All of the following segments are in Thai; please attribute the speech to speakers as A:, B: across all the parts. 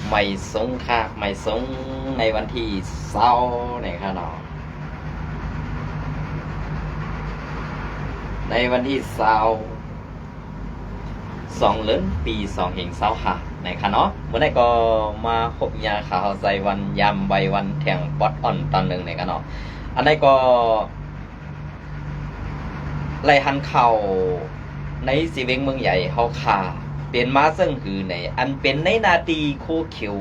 A: ไม่สงค่ะไม่สงในวันที่เสาร์นี่ครับเนาะในวันที่เสาร์2 เดือนปี 2565นะครับเนาะเมื่อไหร่ก็มาพบยาข่าวใจวันยำใบวันแทงปอดอ่อนตอนหนึ่งนะครับเนาะอันนี้ก็ไล่หันเข่าในสีเวงเมืองใหญ่เฮาขาเป็นมาซึ่งคือในอันเป็นในนาตีโคเขียว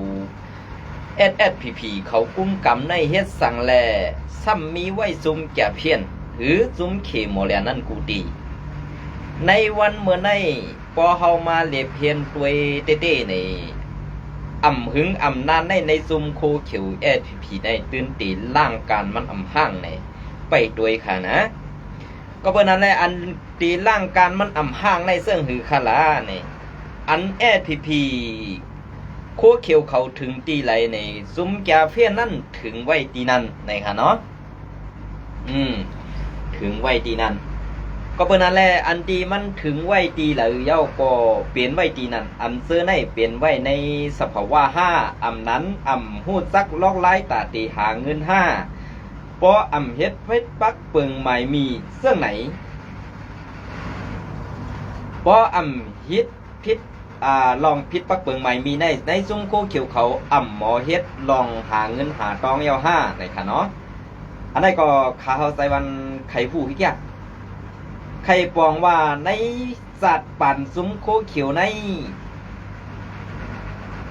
A: SSPP เขากุ้มกำในเฮ็ดสั่งแลซ้ำมีไว้ซุ่มแก่เพี้ยนหรือซุ่มเขมโมเลียนั่นกูตีในวันเมื่อในพอเฮามาเลียเพียนตัวเต้ๆในหึงนานในซุ่มโคเขียว SSPP ในตื่นตีล่างการมันห้างในไปด้วยค่ะนะก็เพื่อนั้นแหละอันตีล่างการมันห้างในเสื่องหือคาลาเนี่ยอันSSPPโคเขียวเขาถึงตีไหลในซุ้มแกเฟียนนั่นถึงไว้ตีนั่นในค่ะเนาะถึงไว้ตีนั่นก็เพื่อนั้นแหละอันตีมันถึงไว้ตีไหลเย้าก็เปลี่ยนไว้ตีนั่นอันเสื้อในเปลี่ยนไว้ในสภาวะนั้นหูดซักลอกไล่ตาตีหาเงินพอเฮ็ดเพชรปักเปิงหมายมีเสื้อไหนพอฮิตพิษลองพิษปักเปิงใหม่มีในซุ้มโคเขียวเขาหมอเฮ็ดลองหาเงินหาตองเยาในค่ะเนาะอันนี้ก็ขาเฮาใส่วันไข่ผู้ขี้แก่ไข่ปองว่าในสัตว์ปั่นซุ้มโคเขียวใน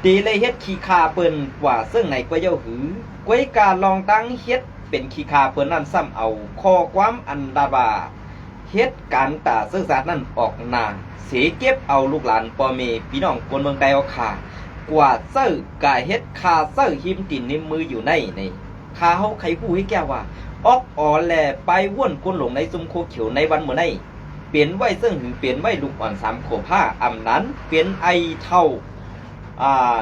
A: ตีเลยเฮ็ดขี้คาเปิ้นกว่าซึ่งไหนก็เย้าหือกวยกาลองตั้งเฮ็ดเป็นขี้คาเปิ้นนั่นซ้ำเอาข้อความอันดาว่าเฮ็ดการตาซื่อสัตย์นั่นออกหน้าเสียเก็บเอาลูกหลานปอเมพี่น้องคนเมืองไกลเอาขากว่าเซ้อกาเฮ็ดคาเซ้อหิมตินในมืออยู่ในคาเฮาไขผู้ให้แก้ว่าออกอ่อนแลไปว่นคนหลงในซุมโคเขียวในวันเมื่อในเปลี่ยนไว้ซึ่งหือเปลี่ยนไว้ลูกอ่อน3 โคผ้านั้นเปลี่ยนไอเท่า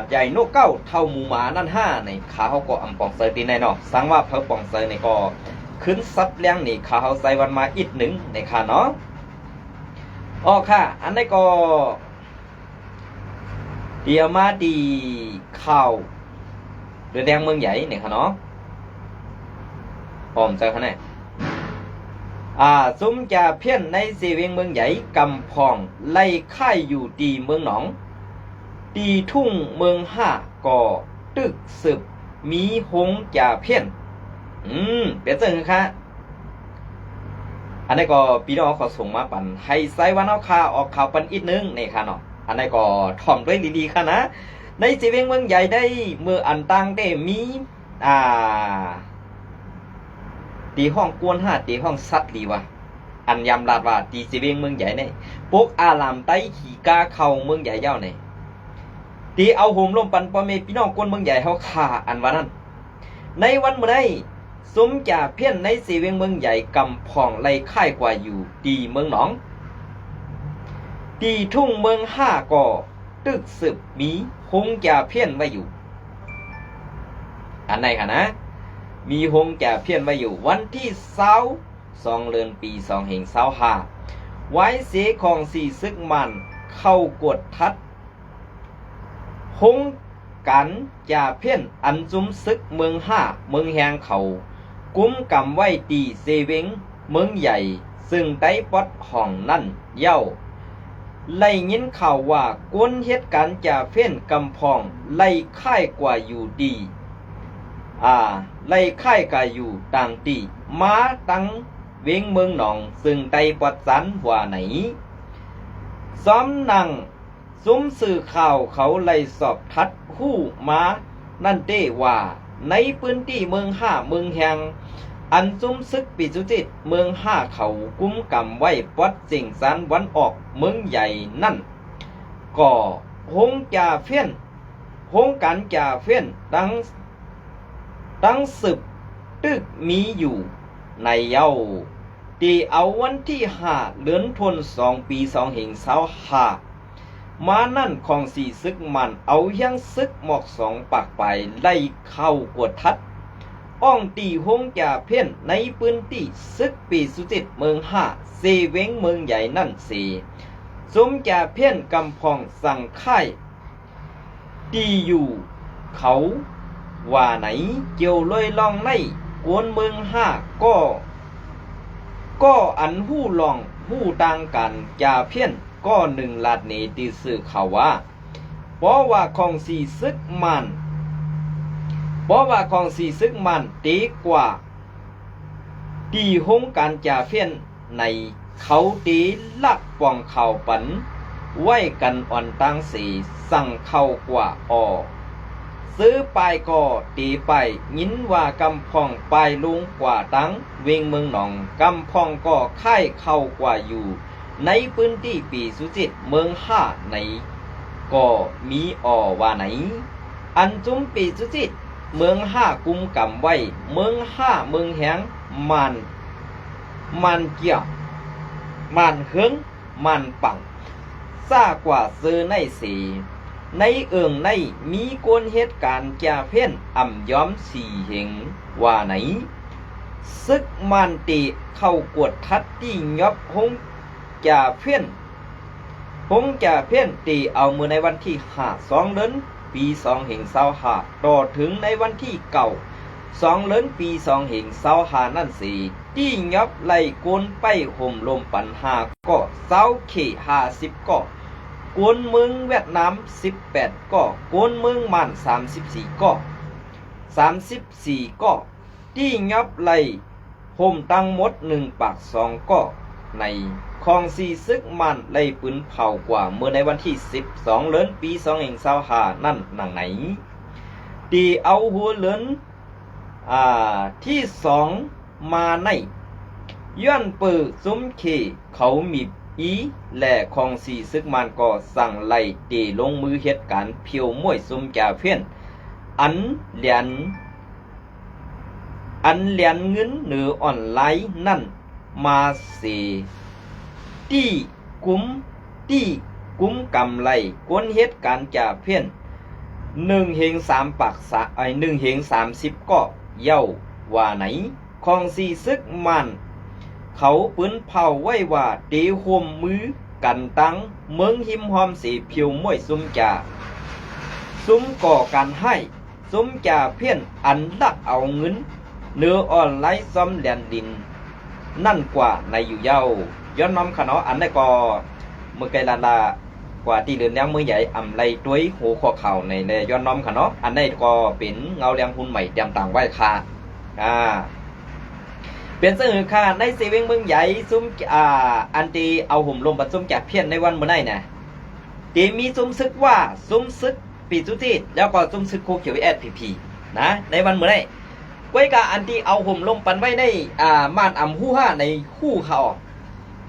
A: ใหญ่นกเก้าเท่าหมูหมานั่น5ในขาเฮาก็ปองเซอร์ตีในเนาะสังว่าเพอปองเซอร์ในก็ขึ้นซับเลี้ยงนี่ขาเฮาใส่วันมาอีกหนึ่งในค่ะเนาะค่ะอันนี้ก็เดี๋ยวมาดีข่าวเรือแดงเมืองใหญ่เนี่ยค่ะเนาะผมเจอเขาเนี่ยซุ้มจ่าเพี้ยนในสีเวียงเมืองใหญ่กำพองไล่ค่ายอยู่ดีเมืองหนองดีทุ่งเมือง5ก่อตึกสืบมีหงจ่าเพี้ยนเปลี่ยนเรื่องค่ะอันนี้ก็พี่น้องเขาส่งมาปั่นให้ไซวันเอาข่าวออกข่าวปั่นอีกนึงนี่ค่ะเนาะอันนี้ก็ถ่อมด้วยดีๆค่ะนะในสีเวียงเมืองใหญ่ได้เมื่ออันตั้งได้มีตีห้องกวนตีห้องซัดดีวะอันยำลาดว่าตีสีเวียงเมืองใหญ่เนี่ยพวกอาลามไต้ขี่กาเข่าเมืองใหญ่เย้าเนี่ยตีเอาหุ่มลมปั่นปอเมพี่น้องกวนเมืองใหญ่เขาข่าอันว่านั้นในวันเมื่อใดซุ้มจ่าเพี้ยนในสีเวียงเมืองใหญ่กำพองไล่ค่ายกว่าอยู่ตีเมืองหนองตีทุ่งเมืองก่อตึกสืบมีหงจ่าเพี้ยนไว้อยู่อันไหนค่ะนะมีหงจ่าเพี้ยนไว้อยู่วันที่2 เดือนปี2565ไว้เสียของสีซึกมันเข้ากดทัดหงกันจ่าเพี้ยนอันจุ้มซึกเมืองเมืองแหงเขากุ้มกำไว้ตีเซเวงเมืองใหญ่ซึ่งไต้ปอดห้องนั่นเย้าไล่ยินข่าวว่ากวนเหตุการณ์จ่าเพี้ยนกำพองไล่ค่ายกว่าอยู่ดีไล่ค่ายกว่าอยู่ต่างตีมาตั้งเวงเมืองหนองซึ่งไต้ปอดสันว่าไหนซ้อมนั่งซุ้มสื่อข่าวเขาไล่สอบทัดหู้มานั่นเต้ว่าในพื้นที่เมืองเมืองแหงอันซุ้มซึกปีจุจิตเมืองเขากุ้มกำไว้ปอดสิงสานวันออกเมืองใหญ่นั่นก็หงจ่าเฟี้ยนหงกันจ่าเฟี้ยนตั้งสืบตึกมีอยู่ในเย้าตีเอาวันที่5 เดือนธันวาคมปี2565มานั่นของสีซึกมันเอายังซึกหมอก2 ปากไปไล่เข้ากดทัดอ่องตีหงจ่าเพี้ยนในพื้นที่ซึกปีสุจิตเมืองเซเวงเมืองใหญ่นั่นซุ้มจ่าเพี้ยนกำพองสั่งค่ายตีอยู่ เขาว่าไหนเจียวลอยลองในกวนเมืองห้าก็อันหู้ลองหู้ต่างกันจาเพี้ยนก็หนึ่งลาดเนติสื่อเขาว่าเพราะว่าของสีซึกมันดีกว่าตีหงการจาเพี้ยนในเขาตีลักปองเข่าปันไว้กันอ่อนตั้งสีสั่งเข้ากว่าซื้อไปก็ตีไปยินว่ากำพองไปลุงกว่าตั้งเวงเมืองหนองกำพองก็ค่ายเข้ากว่าอยู่ในพื้นที่ปีสุจิตเมืองห้าในก็มีว่าไหนอันจุมปีสุจิตเมืองห้ากุมกำไว้เมืองห้าเมืองแหงมันเกี่ยวมันเฮิงมันปังซากว่าซื้อในสีในในมีกวนเหตุการณ์จาเพี้ยนอ่ำย้อมสีเหงว่าไหนซึกมันตีเข้ากวดทัดที่ยบหงจาเพี้ยนตีเอามือในวันที่2 เดือนปี2เหง25ต่อถึงในวันที่2 เดือนปี2เหง25นั่นสีที่ยบไล่กวนไปห่มลมปัญหาก็เข50ก็กวนเมืองเวียดนาม18ก็กวนเมืองมัน34ก็ที่ยับไหลห่มตั้งหมด1ปาก2ก็ในคลองสีซึกมันไหลปืนเผากว่าเมื่อในวันที่12 เดือนปี25นั่นหนังไหนตีเอาหัวเลือนที่2มาในย้อนปือซุ้มเคเขามีและของสีซึกมันก็สั่งไล่ตีลงมือเหตุการณ์เพียวมวยซุ่มจาเพี้ยนอันเหรียญเงินหรือออนไลน์นั่นมาสีที่กุมกำไลกวนเหตุการณ์จาเพี้ยน1เหง3ปาก1เหง30ก็เย้าว่าไหนของสีซึกมันเขาปืนเผาไว้ว่าตีห่มมือกันตั้งเมืองหิมหอมสีเพียวมวยซุ่มก่อการให้ซุ่มจ่าเพี้ยนอันลักเอาเงินเนื้อออนไลน์ซ้อมแลนดินนั่นกว่าในอยู่เย้าย้อนน้อมขนออันได้ก็เมื่อไกลลากว่าตีเรือนยังมือใหญ่อ่ำไล่ต้วยหัวข้อเข่าในย้อนน้อมขนออันได้ก็เป็นเงาแรงหุ่นใหม่เตรียมต่างไว้ค่ะเป็นสื่อค่ะในเซเว่นเมืองใหญ่ซุ้มอันตีเอาห่มลมปัดซุ้มแกะเพี้ยนในวันเมื่อไหร่นะตีมีซุ้มซึกว่าซุ้มซึกปีจุติแล้วก็ซุ้มซึกโคเขียวSPPนะในวันเมื่อไหร่ไว้กะอันตีเอาห่มลมปันไว้ในม่านอ่ำหู้ห้าในหู้เขา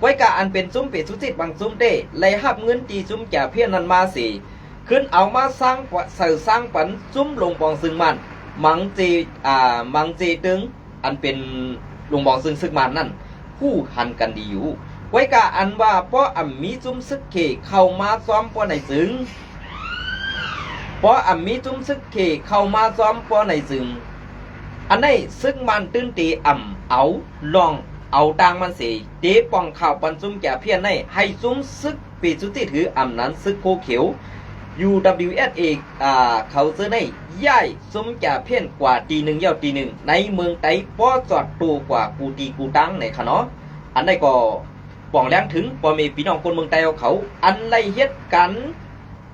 A: ไว้กะอันเป็นซุ้มปีจุติบางซุ้มเต้ไล่หับเงินตีซุ้มแกะเพี้ยนนั้นมาสิขึ้นเอามาสร้างปันซุ้มลงปองซึ่งมันมังจีตึงอันเป็นลุงบอกซึ่งซึกมันนั่นผู้หันกันดีอยู่ไว้กะอันว่าเพราะมีจุ้มซึกเขเข้ามาซ้อมป้อในซึงมีจุ้มซึกเขเข้ามาซ้อมป้อในซึงอันนี้ซึกมันตื้นตีเอาลองเอาตังมันสิตีปองข่าวปันจุ้มแก่เพี้ยนในให้จุ้มซึกปีจุติถือนั้นซึกโคเขียว UWSA เขาซื้อในย่ายสมจ่าเพี้ยนกว่าตีหนึ่งเย้าตีหนึ่งในเมืองไต้ป้อจอดตัวกว่ากูตีกูตังในคะเนาะอันใดก็ป่องแรงถึงพอมีพี่น้องคนเมืองไต้เขาอันไรเฮ็ดกัน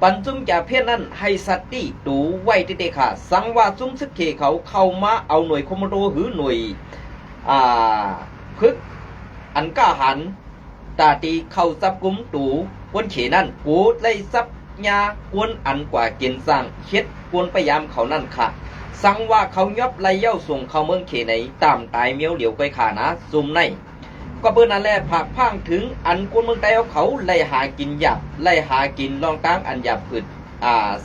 A: ปันจุ้มจ่าเพี้ยนนั้นให้สติดูไว้เด็ดค่ะสังว่าจุ้มซึกเขเขาเข้ามาเอาหน่วยคอมมานโดหรือหน่วยพึกอันกล้าหันตาตีเข้าจับกุมตูคนเขนั่นกูไล่ซับยากวนอันกว่าเกณฑ์สร้างเฮ็ดกวนพยายามเขานั่นค่ะสั่งว่าเขายอบไล่เย้าส่งเข้าเมืองเขไหนตามตายเมียวเหลียวไปขานะซุ่มในก็เปิ้นนั่นแหละผักพังถึงอันกวนเมืองไต้เขาไล่หากินหยับไล่หากินรองตั้งอันหยับอึด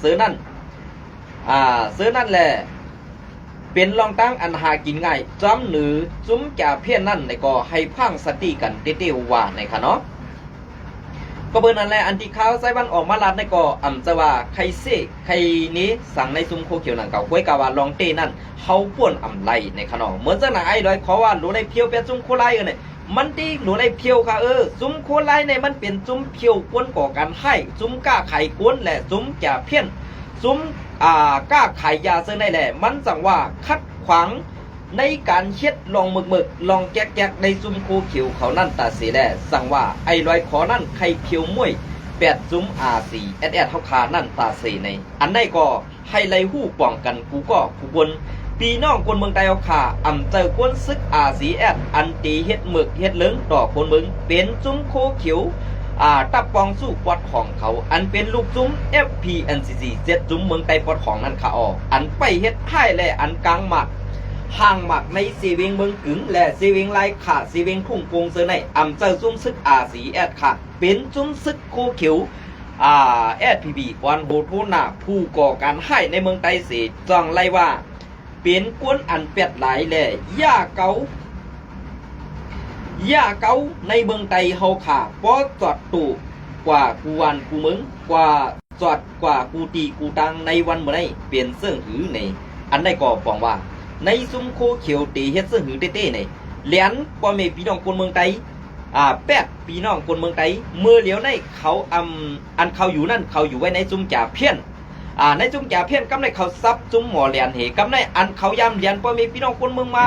A: ซื้อนั่นแหละเป็นรองตั้งอันหากินง่ายจ้อมหรือจุ้มจ่าเพี้ยนนั่นในก็ให้พังสติกันเตี้ยวๆว่าในค่ะเนาะก็เบอร์นั่นแหละอันที่ข้าวไซบันออกมาลัดในก็จะว่าใครเซ่ใครนี้สั่งในซุ้มโคเขียวหนังเก่าก้วยกาวาลองเต้นั่นเขาป่วนไรในขนมเหมือนจะหนังไอ้ดอยขอว่าหลูได้เพียวเป็นซุ้มโคไลกันเนี่ยมันตีหลูได้เพียวค่ะซุ้มโคไลในมันเป็นซุ้มเพียวกวนก่อกันให้ซุ้มก้าไข่กวนและซุ้มจ่าเพี้ยน ซุ้มกล้าขายยาเสื้อในแหละมันสั่งว่าคัดขวางในการเฮ็ดลองหมึกลองแก๊กในซุ้มโคเขียวเขานั่นตาเสียแหละสั่งว่าไอ้ลอยขอนั่นใครเขียวมวย8ซุ้มR4SS เท่าคานั่นตาเสียในอันใดก็ให้ไล่หู้ป้องกันกูก็กูบนปีน้องคนเมืองใต้เอาขาเจอกวนซึกR4S อันตีเฮ็ดหมึกเฮ็ดเหลืองต่อคนเมืองเป็นซุ้มโคเขียวตับปองสู้ปอดของเขาอันเป็นลูกซุ้ม FPNCC เจ็ดซุ้มเมืองใต้ปอดของนั่นขาออกอันไปเฮ็ดให้และอันกลางหมักห่างหมักในซีเวงเมืองกึ๋งและซีเวงลายขาซีเวงทุ่งโกงเสือในเจอซุ้มซึกR4S ค่ะเป็นซุ้มซึกโคเขียวSPB วันโหโทนาผู้ก่อการให้ในเมืองใต้เสียจังไล่ว่าเป็นกวนอันเป็ดหลายแหล่ย่าเกาในเมืองไต้เฮาขาป้อจอดตู่กว่ากูวันกูมึงกว่าจอดกว่ากูตีกูตังในวันเมื่อไรเปลี่ยนเสื้อหือในอันได้ก็บอกว่าในซุ้มโคเขียวตีเฮ็ดเสื้อหือเต้ๆในเหรียญป้อเมพี่น้องคนเมืองไต้แปดพี่น้องคนเมืองไต้เมื่อเหลียวในเขาอันเขาอยู่นั่นเขาอยู่ไว้ในซุ้มจ่าเพี้ยนในซุ้มจ่าเพี้ยนกำไรเขาซับซุ้มหมอเหรียญเหกำไรอันเขาย่ำเหรียญป้อเมพี่น้องคนเมืองมา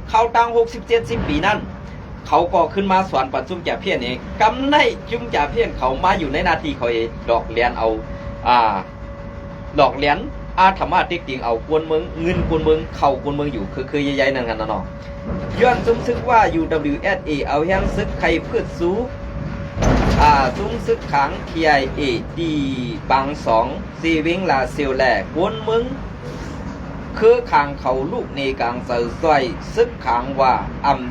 A: เขาตัง60-70 ปีนั่นเขาก็ขึ้นมาสอนปัดซุ้มจ่าเพี้ยนเองกำไรซุ้มจ่าเพี้ยนเขามาอยู่ในนาทีเขาเองดอกเหรียญเอาดอกเหรียญธรรมะติ๊กติงเอากวนเมืองเงินกวนเมืองเข่ากวนเมืองอยู่คือใหญ่ๆนั่นกันนะเนาะย้อนซุ้มซึกว่า UWSA เอาแห้งซึกใครพืชซูซุ้มซึกขัง TIA ดีบาง2ซีวิงลาเซลแหลกวนเมืองคือขังเขาลูกในกลางเสือซอยซึกขังว่า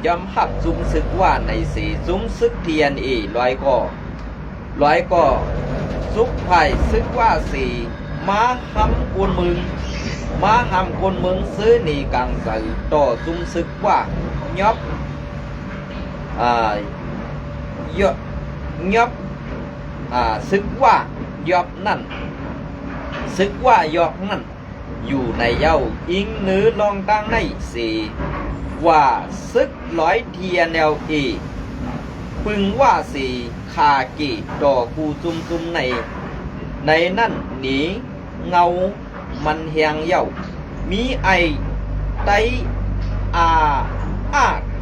A: ย่อมหับซุ้มซึกว่าในสีซุ้มซึก TNA ร้อยก็ซุกไผ่ซึกว่าสีมาหำกวนเมืองซื้อในกลางเสือต่อซุ้มซึกว่ายอบซึกว่ายอบนั่นอยู่ในเย้าอิงเนื้อลองตั้งในสีว่าซึก100 TNLA ปึงว่าสีคากิต่อกูจุมในนั่นหนีเงามันเฮียงเย้ามีไอไต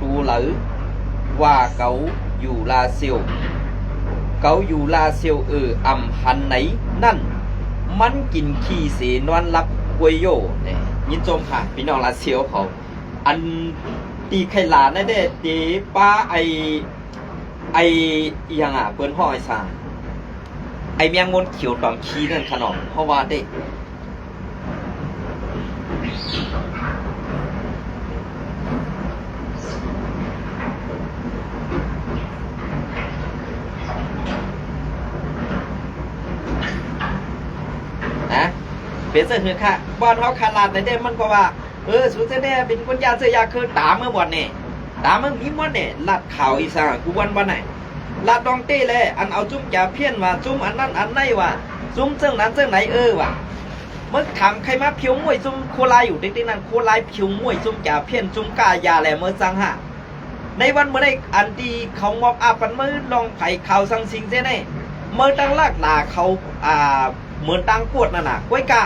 A: ตูเหลือว่าเกาอยู่ลาเซียวหันไหนนั่นมันกินขี้เสนวันรับกวยโยเนี่ยยินจมค่ะพี่น้องลาเซียวเขาอันตีไข่หลานนั่นเด้ตีป้าไอยังเปิ้นห้อยซาไอเมียงมนเขียวตอมขี้นั่นขนมเพราะว่าได้เป็นเสื้อหือค่ะบอลเขาขาดในเด้มันเพราะว่าสุดแท้เป็นคนยาเสียยาคือตาเมื่อวันเนี่ยตาเมื่อมีวันเนี่ยลัดข่าวอีสานกูวันไหนลัดดองเต้เลยอันเอาจุ้มจ่าเพี้ยนว่าจุ้มอันนั้นอันไหนว่ะจุ้มเจ้านั้นเจ้าไหนว่ะเมื่อถามใครมาผิวมวยจุ้มโคลายอยู่ติ๊กนั้นโคลายผิวมวยจุ้มจ่าเพี้ยนจุ้มกายาแหละเมื่อสังหะในวันเมื่อได้อันดีเขามอบปันมือลองไผ่ข่าวสังสิงเจ้าไหนเมื่อตั้งลากลาเขาเหมือนตังปวดนั่นน่ะก้อยกะ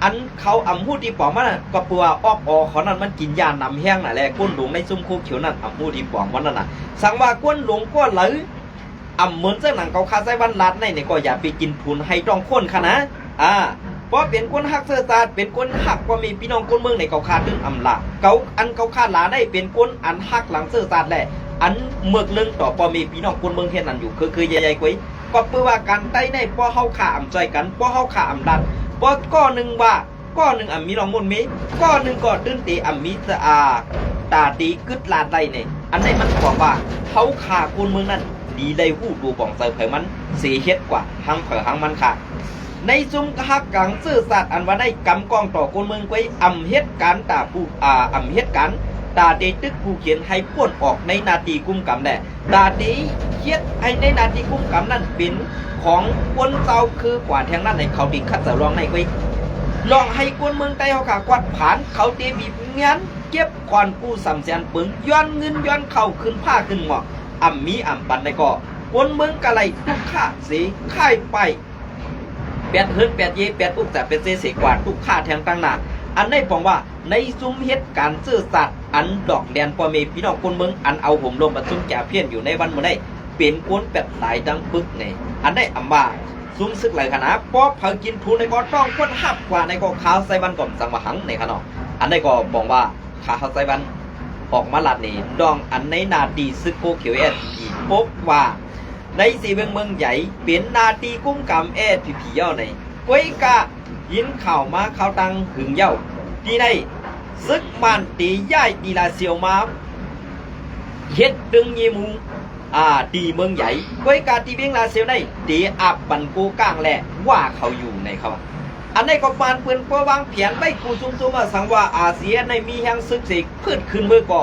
A: อันเขาหูที่ปองมันก็ปัวออกเขานั่นมันกินยานำแห้งน่ะแหละก้นหลงในซุ้มโคเขียวนั่นหูที่ปองมันนั่นน่ะสั่งว่าก้นหลงก็ไหลเหมือนเจ้าหนังเขาคาใจวันลัดในก็อย่าไปกินทุนให้ต้องค้นค่ะนะเพราะเป็นก้นหักเสื้อตาเป็นก้นหักก็มีพี่น้องก้นเมืองในเขาคาดึงละเขาคาหลาได้เป็นก้นอันหักหลังเสื้อตาแหละอันเมือกเรื่องต่อพอมีพี่น้องก้นเมืองเห็นนั่นอยู่คือใหญ่ๆกว่าก็เพื่อว่าการใต้ในป้อเฮาขาใจกันป้อเฮาขาดันป้อก้อหนึ่งว่าก้อหนึ่งมีรองมนมีก้อหนึ่งก็ตื้นตีมีตาตีกึดลาดได้เนี่ยอันไหนมันบอกว่าเฮาขาคนเมืองนั้นดีได้หู้ดูป่องเสือเผยมันเสียเฮ็ดกว่าหังเผยหังมันขาในซุ้มฮักกังซื่อสัตว์อันว่าได้กำกองต่อคนเมืองไว้เฮ็ดการตาผู้เฮ็ดการตาเดตึกผู้เขียนให้พ้นออกในนาทีกุมกำแหละตาดีเขียนให้ในนาทีกุมกำนั่นเป็นของคนเจ้าคือกว่าแทงนั้นในเขาดิคัดเสรองในไว้ลองให้คนเมืองใต้เขาขากวัดผ่านเขาเตบีบงานเก็บควันกู้สำเสียนปึงย้อนเงินย้อนเข่าขึ้นผ้าขึ้นหมอกมีปันในก็คนเมืองกะไรทุกข้าสีค่ายไป ดเฮิรนแปดเยแปดอุกแต่เป็นเสกว่าทุกค่าแทงตั้งหน้าอันได้ปองว่าในซุ้มเฮ็ดการซื่อสัตย์อันดอกแดนพ่อแม่พี่น้องคนเมืองอันเอาห่มลมมาซุ้มจ่าเพี้ยนอยู่ในวันมื้อได้เป็นกวนเป็ดหลายดังปึกนี่อันได้อำว่าซุ้มซึกหลายขนาดป๊อเผากินทูในก็ต้องคนหับกว่าในก็ขาวใส่วันก่อมสังมหังในขนาดอันได้ก็บอกว่าขาวใส่วันออกมาลัดนี่ดองอันในนาดีซึกโคเขียวผีพบว่าในสีเมืองใหญ่เป็นนาตีกุ้มกำผีเย้าในก้วยกะยินข่าวมาข่าวตังหึงเย้าที่ในซึกมันตีย่ายตีลาเซียวมาเฮ็ดดึงยีมูตีเมืองใหญ่ก้วยกาตีเบียงลาเซียวในตีอับบันกูก้างแหละว่าเขาอยู่ในเขาอันในก็ปานเปืนเพื่อวางแผนไปกูซุ่มๆมาสังว่าอาเซียนในมีแห่งซึกเสกพืชขึ้นเมื่อก่อ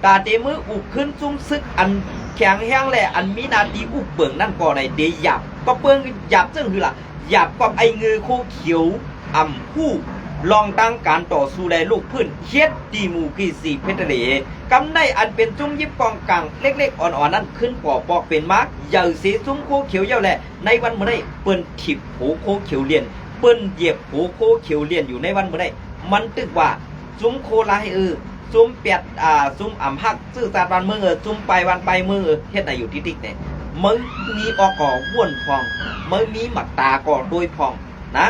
A: ตาเตมืออุกขึ้นซุ่มซึกอันแข็งแห้งแหละอันมีนาตีอุกเบิ่งนั่นก่อในเดียหยับก็เปิ้งหยับซึ่งคือล่ะหยับกับไอเงือโคเขียวผู้ลองตั้งการต่อสู้ในลูกพื้นเฮ็ดตีมูกีสีเพชรเลกำได้อันเป็นจุ้มยิบกองกลางเล็กๆอ่อนๆนั้นขึ้นปอกเป็นมาร์กใหญ่สีซุ้มโคเขียวเย้าแหละในวันเมื่อได้เปิ้นถิบโหโคเขียวเลียนเปิ้นเหยียบโหโคเขียวเลียนอยู่ในวันเมื่อได้มันตึกว่าซุ้มโคลายซุ้มเปียดซุ้มหักซื่อสาดวันเมืองซุ้มไปวันไปเมืองเฮ็ดไหนอยู่ที่ติ๊กเนี่ยมึงมีออกก่อว่วนพองมึงมีหมักตาก่อโดยพองนะ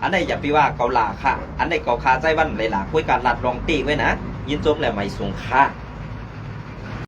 A: อันไหนอย่าไปว่าเกาหลาค่ะอันไหนเกาคาใจวันเลยล่ะคุยการลัดรองตีไว้นะยินจมแล้วไม่สูงค่ะ